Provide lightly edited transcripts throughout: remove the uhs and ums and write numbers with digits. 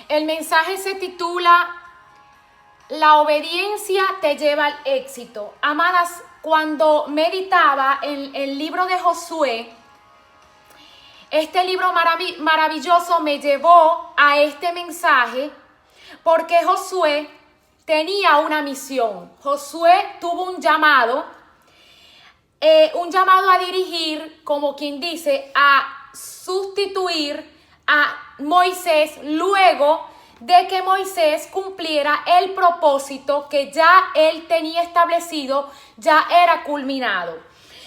El mensaje se titula La obediencia te lleva al éxito. Amadas, cuando meditaba en el libro de Josué, este libro maravilloso me llevó a este mensaje porque Josué tenía una misión. Josué tuvo un llamado a dirigir, como quien dice, a sustituir a Moisés luego de que Moisés cumpliera el propósito que ya él tenía establecido, ya era culminado.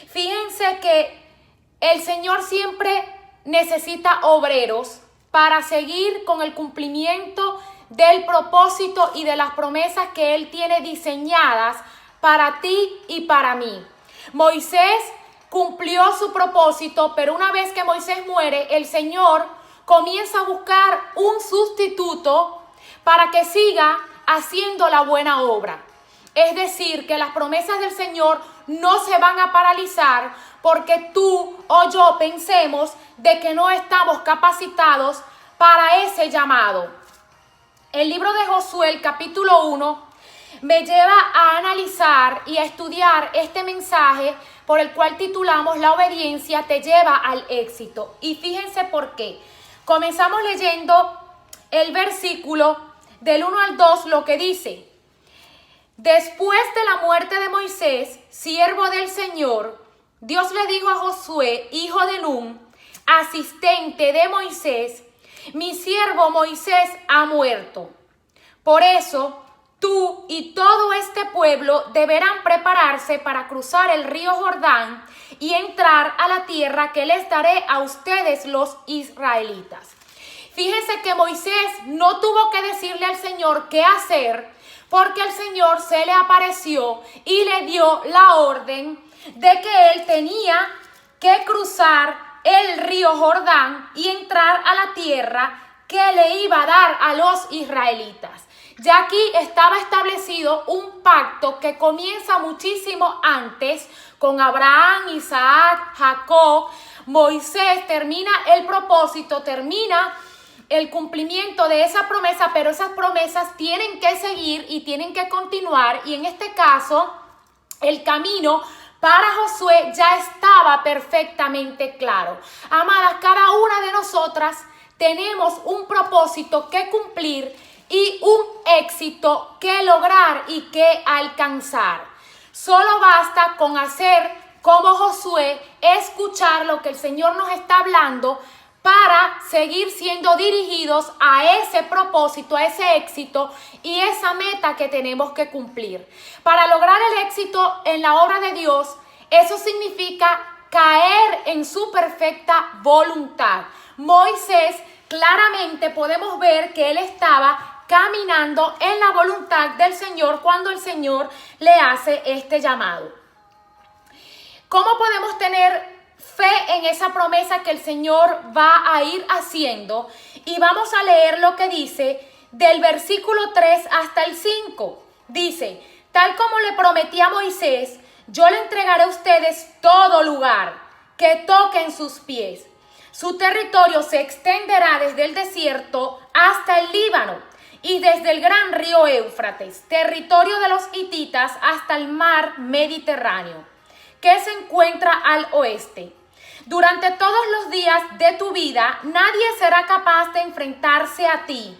Fíjense que el Señor siempre necesita obreros para seguir con el cumplimiento del propósito y de las promesas que Él tiene diseñadas para ti y para mí. Moisés cumplió su propósito, pero una vez que Moisés muere, el Señor comienza a buscar un sustituto para que siga haciendo la buena obra. Es decir, que las promesas del Señor no se van a paralizar porque tú o yo pensemos de que no estamos capacitados para ese llamado. El libro de Josué, el capítulo 1, me lleva a analizar y a estudiar este mensaje por el cual titulamos La obediencia te lleva al éxito. Y fíjense por qué. Comenzamos leyendo el versículo del 1 al 2, lo que dice: Después de la muerte de Moisés, siervo del Señor, Dios le dijo a Josué, hijo de Nun, asistente de Moisés: mi siervo Moisés ha muerto. Por eso, tú y todo este pueblo deberán prepararse para cruzar el río Jordán y entrar a la tierra que les daré a ustedes los israelitas. Fíjense que Moisés no tuvo que decirle al Señor qué hacer, porque el Señor se le apareció y le dio la orden de que él tenía que cruzar el río Jordán y entrar a la tierra que le iba a dar a los israelitas. Ya aquí estaba establecido un pacto que comienza muchísimo antes con Abraham, Isaac, Jacob. Moisés termina el propósito, termina el cumplimiento de esa promesa, pero esas promesas tienen que seguir y tienen que continuar. Y en este caso, el camino para Josué ya estaba perfectamente claro. Amadas, cada una de nosotras tenemos un propósito que cumplir y un éxito que lograr y que alcanzar. Solo basta con hacer como Josué, escuchar lo que el Señor nos está hablando para seguir siendo dirigidos a ese propósito, a ese éxito y esa meta que tenemos que cumplir. Para lograr el éxito en la obra de Dios, eso significa caer en su perfecta voluntad. Moisés, claramente podemos ver que él estaba caminando en la voluntad del Señor cuando el Señor le hace este llamado. ¿Cómo podemos tener fe en esa promesa que el Señor va a ir haciendo? Y vamos a leer lo que dice del versículo 3 hasta el 5. Dice: tal como le prometí a Moisés, yo le entregaré a ustedes todo lugar que toquen sus pies. Su territorio se extenderá desde el desierto hasta el Líbano y desde el gran río Éufrates, territorio de los hititas, hasta el mar Mediterráneo, que se encuentra al oeste. Durante todos los días de tu vida, nadie será capaz de enfrentarse a ti.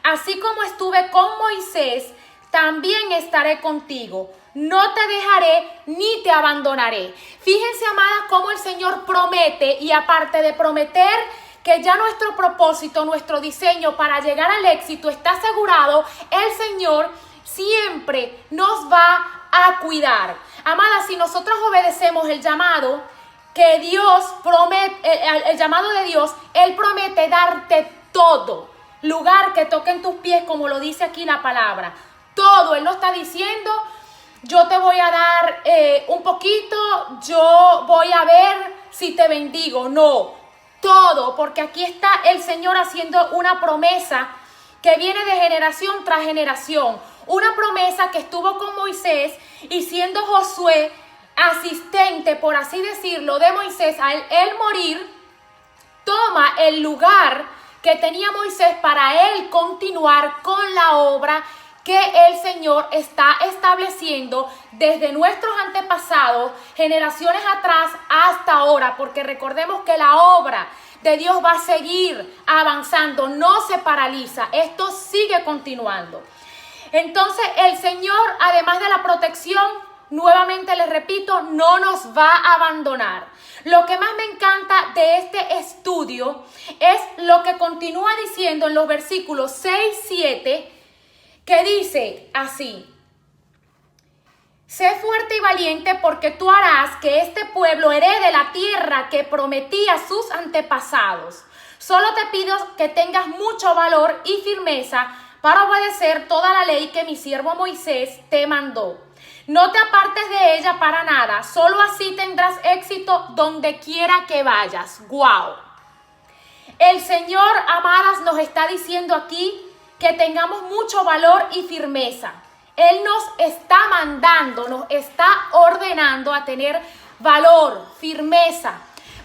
Así como estuve con Moisés, también estaré contigo. No te dejaré ni te abandonaré. Fíjense, amadas, cómo el Señor promete, y aparte de prometer que ya nuestro propósito, nuestro diseño para llegar al éxito está asegurado, el Señor siempre nos va a cuidar. Amadas, si nosotros obedecemos el llamado que Dios promete, el llamado de Dios, Él promete darte todo, lugar que toquen tus pies, como lo dice aquí la palabra. Todo, Él no está diciendo: yo te voy a dar un poquito, yo voy a ver si te bendigo. No, todo, porque aquí está el Señor haciendo una promesa que viene de generación tras generación. Una promesa que estuvo con Moisés, y siendo Josué asistente, por así decirlo, de Moisés, al él morir, toma el lugar que tenía Moisés para él continuar con la obra que el Señor está estableciendo desde nuestros antepasados, generaciones atrás hasta ahora, porque recordemos que la obra de Dios va a seguir avanzando, no se paraliza, esto sigue continuando. Entonces el Señor, además de la protección, nuevamente les repito, no nos va a abandonar. Lo que más me encanta de este estudio es lo que continúa diciendo en los versículos 6, 7, que dice así: sé fuerte y valiente, porque tú harás que este pueblo herede la tierra que prometí a sus antepasados. Solo te pido que tengas mucho valor y firmeza para obedecer toda la ley que mi siervo Moisés te mandó. No te apartes de ella para nada, solo así tendrás éxito donde quiera que vayas. ¡Wow! El Señor, amadas, nos está diciendo aquí que tengamos mucho valor y firmeza. Él nos está mandando, nos está ordenando a tener valor, firmeza,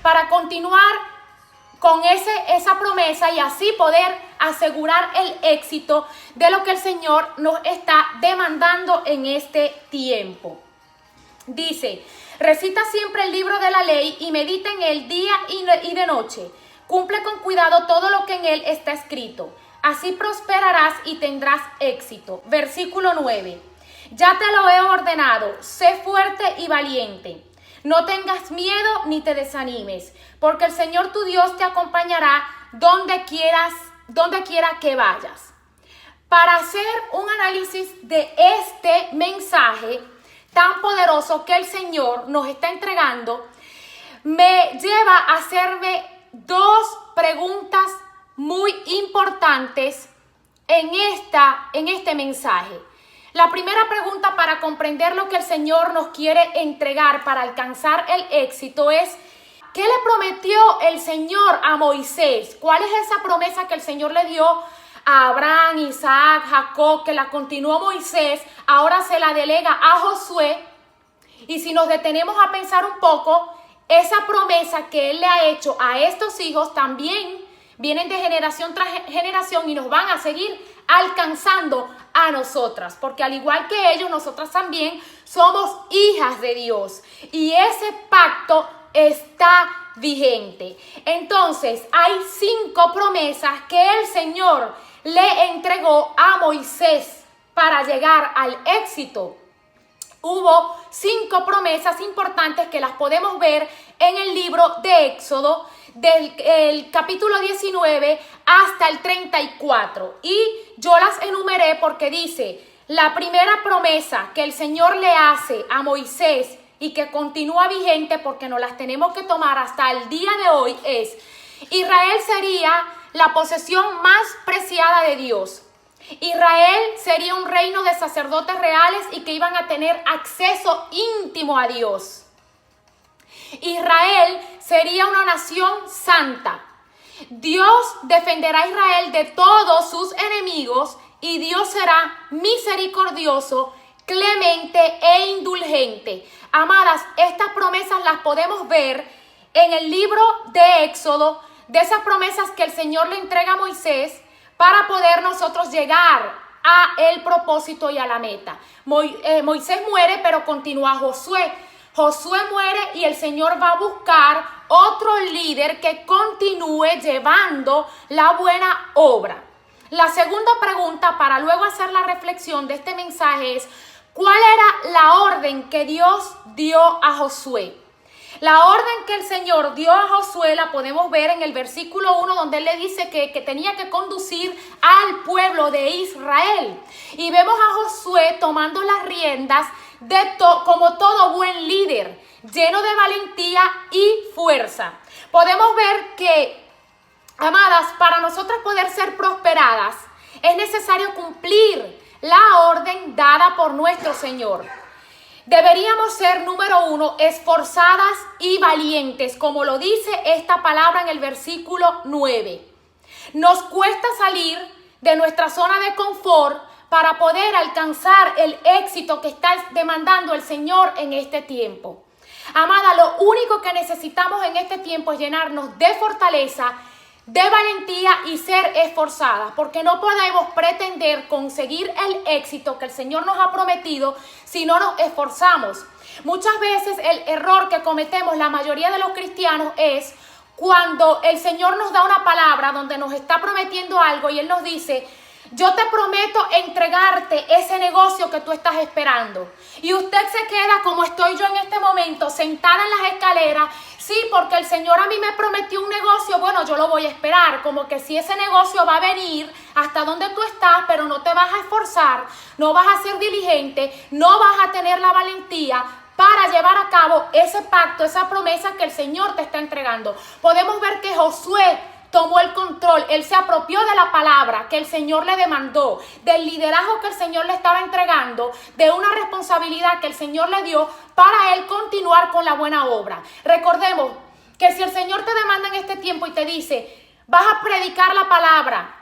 para continuar con esa promesa y así poder asegurar el éxito de lo que el Señor nos está demandando en este tiempo. Dice: recita siempre el libro de la ley y medita en él día y de noche. Cumple con cuidado todo lo que en él está escrito. Así prosperarás y tendrás éxito. Versículo 9. Ya te lo he ordenado, sé fuerte y valiente. No tengas miedo ni te desanimes, porque el Señor tu Dios te acompañará donde quiera que vayas. Para hacer un análisis de este mensaje tan poderoso que el Señor nos está entregando, me lleva a hacerme dos preguntas muy importantes en este mensaje. La primera pregunta para comprender lo que el Señor nos quiere entregar para alcanzar el éxito es: ¿qué le prometió el Señor a Moisés? ¿Cuál es esa promesa que el Señor le dio a Abraham, Isaac, Jacob, que la continuó Moisés? Ahora se la delega a Josué. Y si nos detenemos a pensar un poco, esa promesa que él le ha hecho a estos hijos también vienen de generación tras generación y nos van a seguir alcanzando a nosotras, porque al igual que ellos, nosotras también somos hijas de Dios y ese pacto está vigente. Entonces hay 5 promesas que el Señor le entregó a Moisés para llegar al éxito. Hubo 5 promesas importantes que las podemos ver en el libro de Éxodo, del capítulo 19 hasta el 34. Y yo las enumeré porque dice: la primera promesa que el Señor le hace a Moisés y que continúa vigente porque nos las tenemos que tomar hasta el día de hoy es: Israel sería la posesión más preciada de Dios. Israel sería un reino de sacerdotes reales y que iban a tener acceso íntimo a Dios. Israel sería una nación santa. Dios defenderá a Israel de todos sus enemigos y Dios será misericordioso, clemente e indulgente. Amadas, estas promesas las podemos ver en el libro de Éxodo, de esas promesas que el Señor le entrega a Moisés para poder nosotros llegar a el propósito y a la meta. Moisés muere, pero continúa Josué. Josué muere y el Señor va a buscar otro líder que continúe llevando la buena obra. La segunda pregunta, para luego hacer la reflexión de este mensaje, es: ¿cuál era la orden que Dios dio a Josué? La orden que el Señor dio a Josué la podemos ver en el versículo 1, donde él le dice que tenía que conducir al pueblo de Israel. Y vemos a Josué tomando las riendas como todo buen líder, lleno de valentía y fuerza. Podemos ver que, amadas, para nosotras poder ser prosperadas, es necesario cumplir la orden dada por nuestro Señor. Deberíamos ser, número 1, esforzadas y valientes, como lo dice esta palabra en el versículo 9. Nos cuesta salir de nuestra zona de confort para poder alcanzar el éxito que está demandando el Señor en este tiempo. Amada, lo único que necesitamos en este tiempo es llenarnos de fortaleza, de valentía y ser esforzadas, porque no podemos pretender conseguir el éxito que el Señor nos ha prometido si no nos esforzamos. Muchas veces el error que cometemos la mayoría de los cristianos es cuando el Señor nos da una palabra donde nos está prometiendo algo y Él nos dice: yo te prometo entregarte ese negocio que tú estás esperando. Y usted se queda como estoy yo en este momento, sentada en las escaleras. Sí, porque el Señor a mí me prometió un negocio, bueno, yo lo voy a esperar. Como que si ese negocio va a venir hasta donde tú estás, pero no te vas a esforzar, no vas a ser diligente, no vas a tener la valentía para llevar a cabo ese pacto, esa promesa que el Señor te está entregando. Podemos ver que Josué tomó el control, él se apropió de la palabra que el Señor le demandó, del liderazgo que el Señor le estaba entregando, de una responsabilidad que el Señor le dio para él continuar con la buena obra. Recordemos que si el Señor te demanda en este tiempo y te dice: vas a predicar la palabra,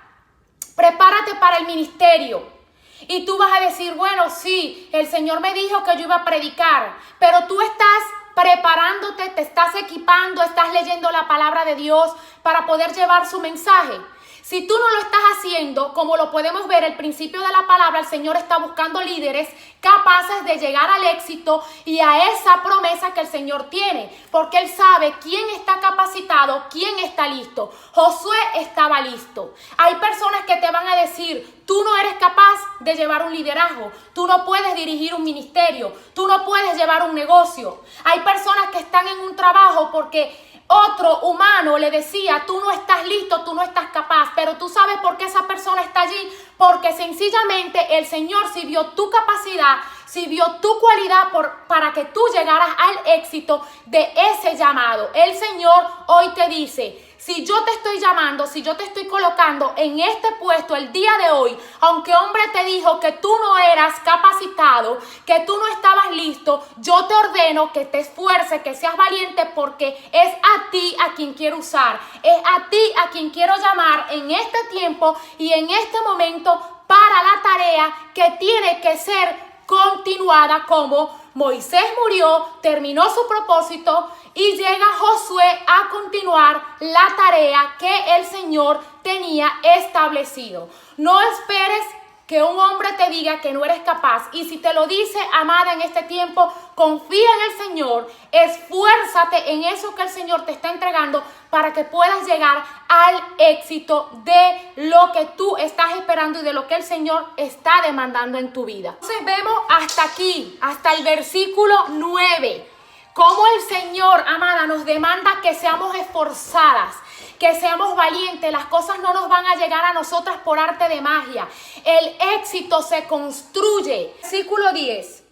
prepárate para el ministerio, y tú vas a decir: bueno, sí, el Señor me dijo que yo iba a predicar, pero tú estás preparándote, te estás equipando, estás leyendo la palabra de Dios para poder llevar su mensaje. Si tú no lo estás haciendo, como lo podemos ver, el principio de la palabra, el Señor está buscando líderes capaces de llegar al éxito y a esa promesa que el Señor tiene, porque Él sabe quién está capacitado, quién está listo. Josué estaba listo. Hay personas que te van a decir: tú no eres capaz de llevar un liderazgo, tú no puedes dirigir un ministerio, tú no puedes llevar un negocio. Hay personas que están en un trabajo porque otro humano le decía: tú no estás listo, tú no estás capaz. Pero tú sabes por qué esa persona está allí, porque sencillamente el Señor, si vio tu capacidad, si vio tu cualidad para que tú llegaras al éxito de ese llamado. El Señor hoy te dice: si yo te estoy llamando, si yo te estoy colocando en este puesto el día de hoy, aunque hombre te dijo que tú no eras capacitado, que tú no estabas listo, yo te ordeno que te esfuerces, que seas valiente, porque es a ti a quien quiero usar, es a ti a quien quiero llamar en este tiempo y en este momento para la tarea que tiene que ser continuada. Como Moisés murió, terminó su propósito y llega Josué a continuar la tarea que el Señor tenía establecido. No esperes que un hombre te diga que no eres capaz, y si te lo dice, amada, en este tiempo, confía en el Señor, esfuérzate en eso que el Señor te está entregando para que puedas llegar al éxito de lo que tú estás esperando y de lo que el Señor está demandando en tu vida. Entonces vemos hasta aquí, hasta el versículo 9, cómo el Señor, amada, nos demanda que seamos esforzadas, que seamos valientes. Las cosas no nos van a llegar a nosotras por arte de magia. El éxito se construye. Versículo 10.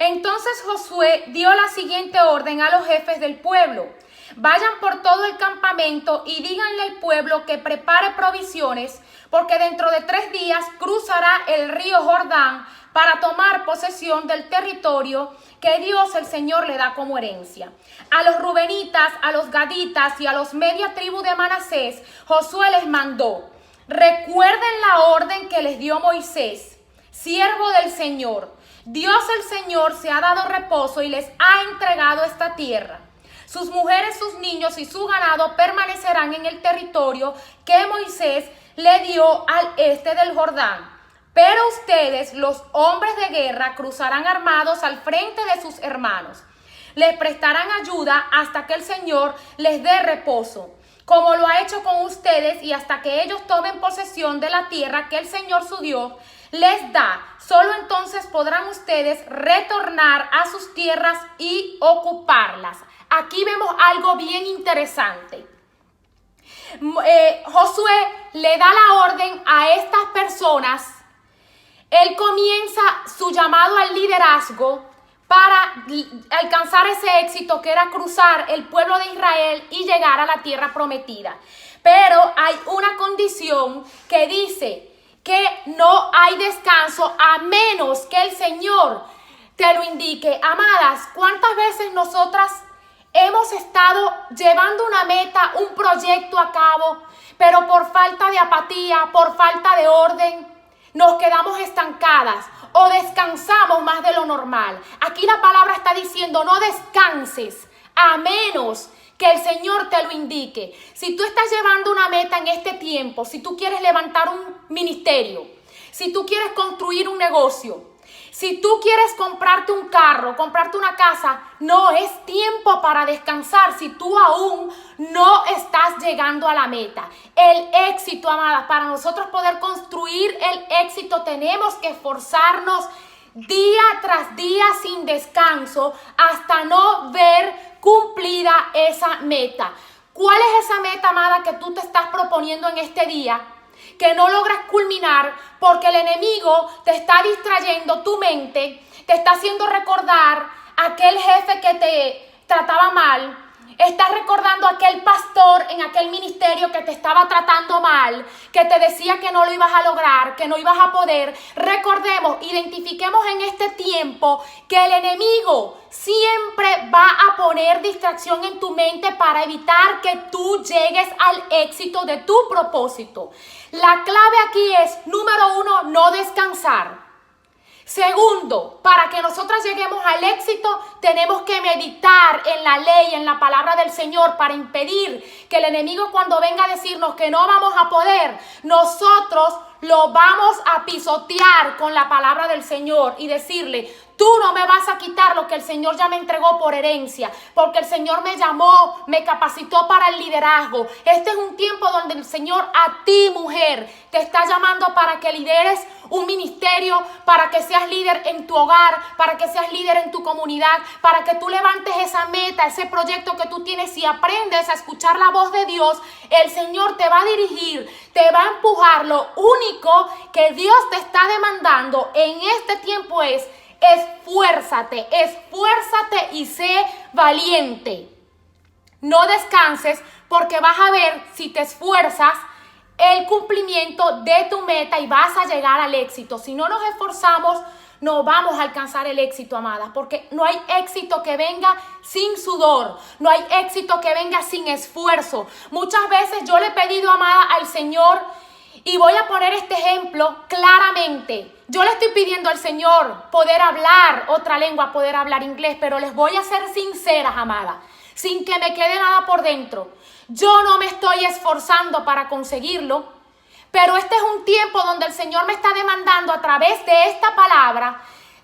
Entonces Josué dio la siguiente orden a los jefes del pueblo: vayan por todo el campamento y díganle al pueblo que prepare provisiones, porque dentro de 3 días cruzará el río Jordán para tomar posesión del territorio que Dios el Señor le da como herencia. A los rubenitas, a los gaditas y a los media tribu de Manasés, Josué les mandó: recuerden la orden que les dio Moisés, siervo del Señor. Dios el Señor se ha dado reposo y les ha entregado esta tierra. Sus mujeres, sus niños y su ganado permanecerán en el territorio que Moisés le dio al este del Jordán. Pero ustedes, los hombres de guerra, cruzarán armados al frente de sus hermanos. Les prestarán ayuda hasta que el Señor les dé reposo, como lo ha hecho con ustedes, y hasta que ellos tomen posesión de la tierra que el Señor su Dios les da. Solo entonces podrán ustedes retornar a sus tierras y ocuparlas. Aquí vemos algo bien interesante. Josué le da la orden a estas personas. Él comienza su llamado al liderazgo para alcanzar ese éxito que era cruzar el pueblo de Israel y llegar a la tierra prometida. Pero hay una condición que dice que no hay descanso a menos que el Señor te lo indique. Amadas, ¿cuántas veces nosotras hemos estado llevando una meta, un proyecto a cabo, pero por falta de apatía, por falta de orden, nos quedamos estancadas o descansamos más de lo normal? Aquí la palabra está diciendo: no descanses a menos que el Señor te lo indique. Si tú estás llevando una meta en este tiempo, si tú quieres levantar un ministerio, si tú quieres construir un negocio, si tú quieres comprarte un carro, comprarte una casa, no es tiempo para descansar si tú aún no estás llegando a la meta. El éxito, amadas, para nosotros poder construir el éxito tenemos que esforzarnos día tras día sin descanso hasta no ver cumplida esa meta. ¿Cuál es esa meta, amada, que tú te estás proponiendo en este día? Que no logras culminar porque el enemigo te está distrayendo tu mente, te está haciendo recordar aquel jefe que te trataba mal, estás recordando aquel pastor en aquel ministerio que te estaba tratando mal, que te decía que no lo ibas a lograr, que no ibas a poder. Recordemos, identifiquemos en este tiempo que el enemigo siempre va a poner distracción en tu mente para evitar que tú llegues al éxito de tu propósito. La clave aquí es, número 1, no descansar. Segundo, para que nosotras lleguemos al éxito, tenemos que meditar en la ley, en la palabra del Señor, para impedir que el enemigo, cuando venga a decirnos que no vamos a poder, nosotros lo vamos a pisotear con la palabra del Señor y decirle: tú no me vas a quitar lo que el Señor ya me entregó por herencia, porque el Señor me llamó, me capacitó para el liderazgo. Este es un tiempo donde el Señor a ti, mujer, te está llamando para que lideres un ministerio, para que seas líder en tu hogar, para que seas líder en tu comunidad, para que tú levantes esa meta, ese proyecto que tú tienes y aprendes a escuchar la voz de Dios. El Señor te va a dirigir, te va a empujar. Lo único que Dios te está demandando en este tiempo es: esfuérzate y sé valiente. No descanses, porque vas a ver, si te esfuerzas, el cumplimiento de tu meta y vas a llegar al éxito. Si no nos esforzamos, no vamos a alcanzar el éxito, amadas, porque no hay éxito que venga sin sudor, no hay éxito que venga sin esfuerzo. Muchas veces yo le he pedido, amada, al Señor, y voy a poner este ejemplo claramente. Yo le estoy pidiendo al Señor poder hablar otra lengua, poder hablar inglés, pero les voy a ser sinceras, amadas, sin que me quede nada por dentro. Yo no me estoy esforzando para conseguirlo, pero este es un tiempo donde el Señor me está demandando a través de esta palabra: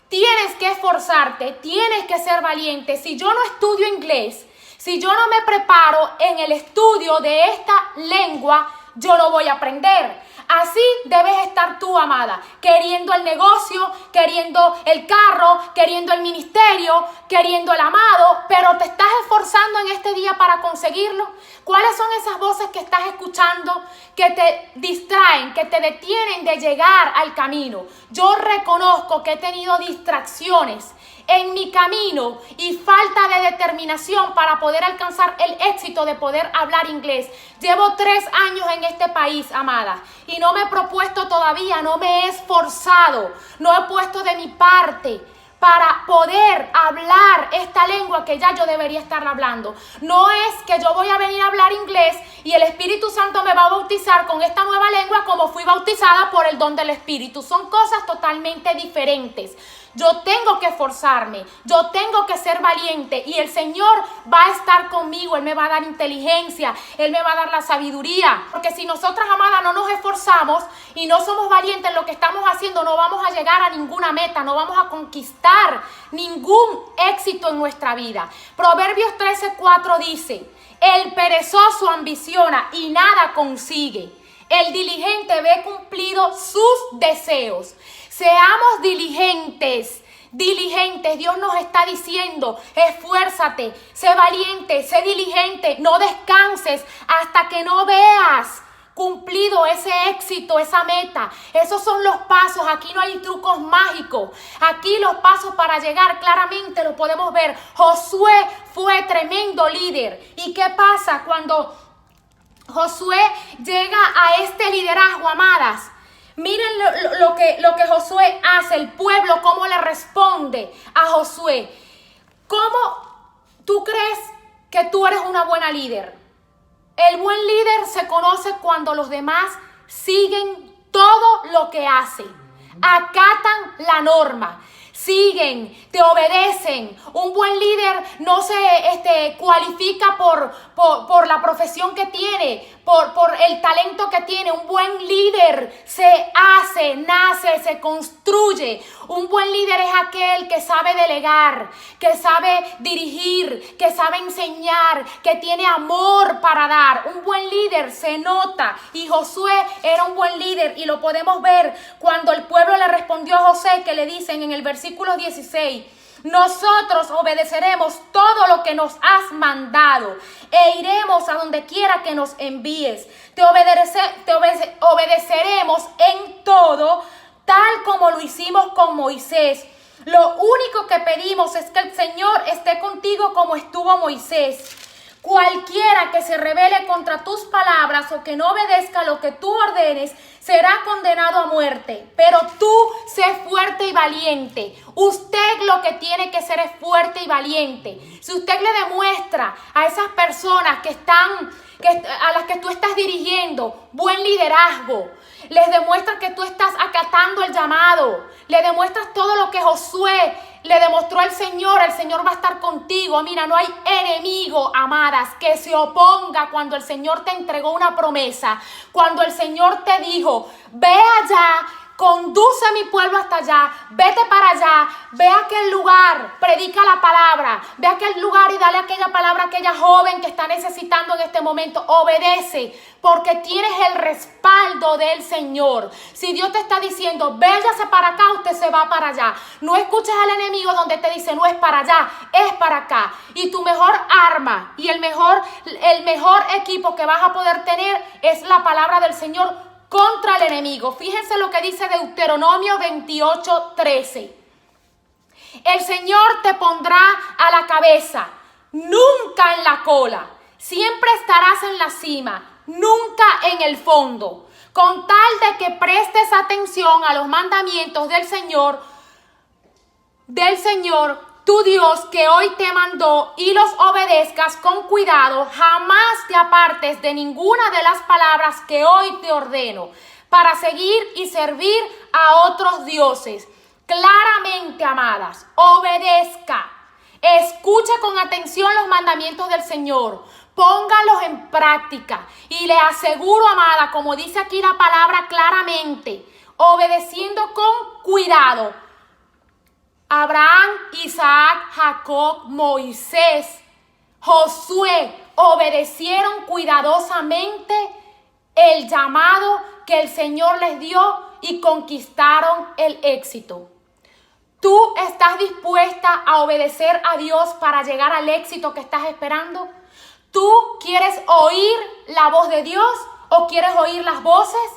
tienes que esforzarte, tienes que ser valiente. Si yo no estudio inglés, si yo no me preparo en el estudio de esta lengua, yo no voy a aprender. Así debes estar tú, amada, queriendo el negocio, queriendo el carro, queriendo el ministerio, queriendo el amado, pero ¿te estás esforzando en este día para conseguirlo? ¿Cuáles son esas voces que estás escuchando que te distraen, que te detienen de llegar al camino? Yo reconozco que he tenido distracciones en mi camino y falta de determinación para poder alcanzar el éxito de poder hablar inglés. Llevo 3 años en este país, amada, y no me he propuesto todavía, no me he esforzado, no he puesto de mi parte para poder hablar esta lengua que ya yo debería estar hablando. No es que yo voy a venir a hablar inglés y el Espíritu Santo me va a bautizar con esta nueva lengua como fui bautizada por el don del Espíritu. Son cosas totalmente diferentes. Yo tengo que esforzarme, yo tengo que ser valiente y el Señor va a estar conmigo. Él me va a dar inteligencia, Él me va a dar la sabiduría. Porque si nosotras, amadas, no nos esforzamos y no somos valientes en lo que estamos haciendo, no vamos a llegar a ninguna meta, no vamos a conquistar ningún éxito en nuestra vida. Proverbios 13:4 dice: el perezoso ambiciona y nada consigue. El diligente ve cumplidos sus deseos. Seamos diligentes. Dios nos está diciendo: esfuérzate, sé valiente, sé diligente, no descanses hasta que no veas cumplido ese éxito, esa meta. Esos son los pasos. Aquí no hay trucos mágicos. Aquí los pasos para llegar claramente los podemos ver. Josué fue tremendo líder. ¿Y qué pasa cuando Josué llega a este liderazgo, amadas? Miren lo que Josué hace, el pueblo cómo le responde a Josué. ¿Cómo tú crees que tú eres una buena líder? El buen líder se conoce cuando los demás siguen todo lo que hace, acatan la norma. siguen, te obedecen. Un buen líder no se cualifica por la profesión que tiene, por el talento que tiene. Un buen líder se hace, nace, se construye. Un buen líder es aquel que sabe delegar, que sabe dirigir, que sabe enseñar, que tiene amor para dar. Un buen líder se nota, y Josué era un buen líder, y lo podemos ver cuando el pueblo le respondió a José, que le dicen en el versículo 16: nosotros obedeceremos todo lo que nos has mandado e iremos a donde quiera que nos envíes. Te obedeceremos en todo, tal como lo hicimos con Moisés. Lo único que pedimos es que el Señor esté contigo como estuvo Moisés. Cualquiera que se rebele contra tus palabras o que no obedezca lo que tú ordenes será condenado a muerte. Pero tú sé fuerte y valiente. Usted lo que tiene que ser es fuerte y valiente. Si usted le demuestra a esas personas a las que tú estás dirigiendo buen liderazgo, les demuestras que tú estás acatando el llamado, le demuestras todo lo que Josué le demostró al Señor, el Señor va a estar contigo. Mira, no hay enemigo, amadas, que se oponga cuando el Señor te entregó una promesa, cuando el Señor te dijo: ve allá, conduce a mi pueblo hasta allá, vete para allá, ve a aquel lugar, predica la palabra, ve a aquel lugar y dale aquella palabra a aquella joven que está necesitando en este momento. Obedece, porque tienes el respaldo del Señor. Si Dios te está diciendo: véyase para acá, usted se va para allá. No escuches al enemigo donde te dice: no es para allá, es para acá. Y tu mejor arma y el mejor equipo que vas a poder tener es la palabra del Señor contra el enemigo. Fíjense lo que dice Deuteronomio 28:13. El Señor te pondrá a la cabeza, nunca en la cola. Siempre estarás en la cima, nunca en el fondo. Con tal de que prestes atención a los mandamientos del Señor tu Dios, que hoy te mandó, y los obedezcas con cuidado, jamás te apartes de ninguna de las palabras que hoy te ordeno, para seguir y servir a otros dioses. Claramente, amadas, obedezca. Escucha con atención los mandamientos del Señor. Póngalos en práctica. Y le aseguro, amada, como dice aquí la palabra claramente, obedeciendo con cuidado. Abraham, Isaac, Jacob, Moisés, Josué obedecieron cuidadosamente el llamado que el Señor les dio y conquistaron el éxito. ¿Tú estás dispuesta a obedecer a Dios para llegar al éxito que estás esperando? ¿Tú quieres oír la voz de Dios o quieres oír las voces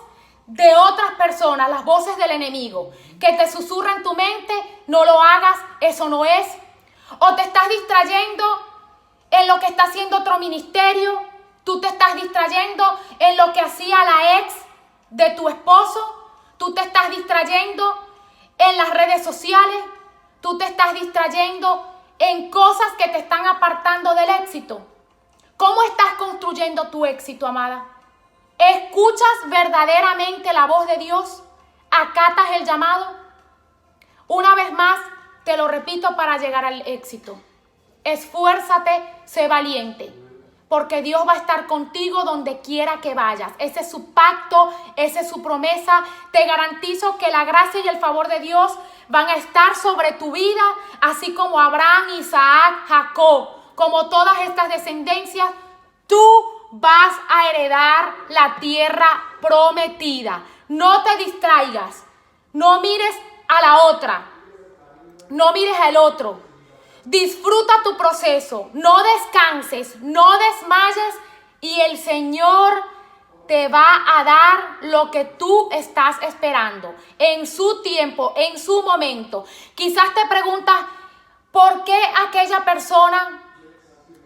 de otras personas, las voces del enemigo, que te susurra en tu mente: no lo hagas, eso no es? ¿O te estás distrayendo en lo que está haciendo otro ministerio? ¿Tú te estás distrayendo en lo que hacía la ex de tu esposo? ¿Tú te estás distrayendo en las redes sociales? ¿Tú te estás distrayendo en cosas que te están apartando del éxito? ¿Cómo estás construyendo tu éxito, amada? ¿Escuchas verdaderamente la voz de Dios? ¿Acatas el llamado? Una vez más, te lo repito para llegar al éxito. Esfuérzate, sé valiente, porque Dios va a estar contigo donde quiera que vayas. Ese es su pacto, esa es su promesa. Te garantizo que la gracia y el favor de Dios van a estar sobre tu vida, así como Abraham, Isaac, Jacob, como todas estas descendencias. Tú vas a heredar la tierra prometida. No te distraigas. No mires a la otra. No mires al otro. Disfruta tu proceso. No descanses. No desmayes. Y el Señor te va a dar lo que tú estás esperando. En su tiempo, en su momento. Quizás te preguntas: ¿por qué aquella persona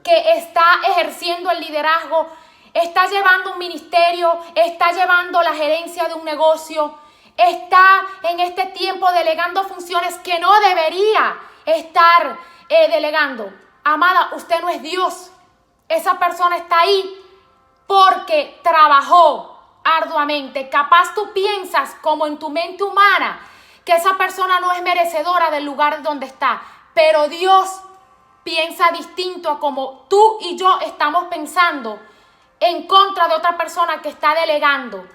que está ejerciendo el liderazgo, está llevando un ministerio, está llevando la gerencia de un negocio, está en este tiempo delegando funciones que no debería estar delegando? Amada, usted no es Dios. Esa persona está ahí porque trabajó arduamente. Capaz tú piensas, como en tu mente humana, que esa persona no es merecedora del lugar donde está, pero Dios piensa distinto a como tú y yo estamos pensando en contra de otra persona que está delegando.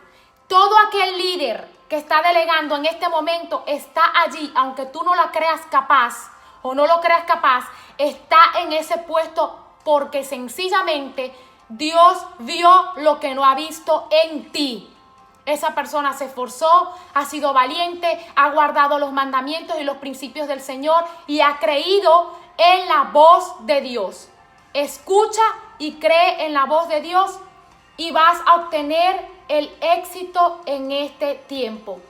Todo aquel líder que está delegando en este momento está allí, aunque tú no la creas capaz o no lo creas capaz, está en ese puesto porque sencillamente Dios vio lo que no ha visto en ti. Esa persona se esforzó, ha sido valiente, ha guardado los mandamientos y los principios del Señor y ha creído en la voz de Dios. Escucha y cree en la voz de Dios y vas a obtener el éxito en este tiempo.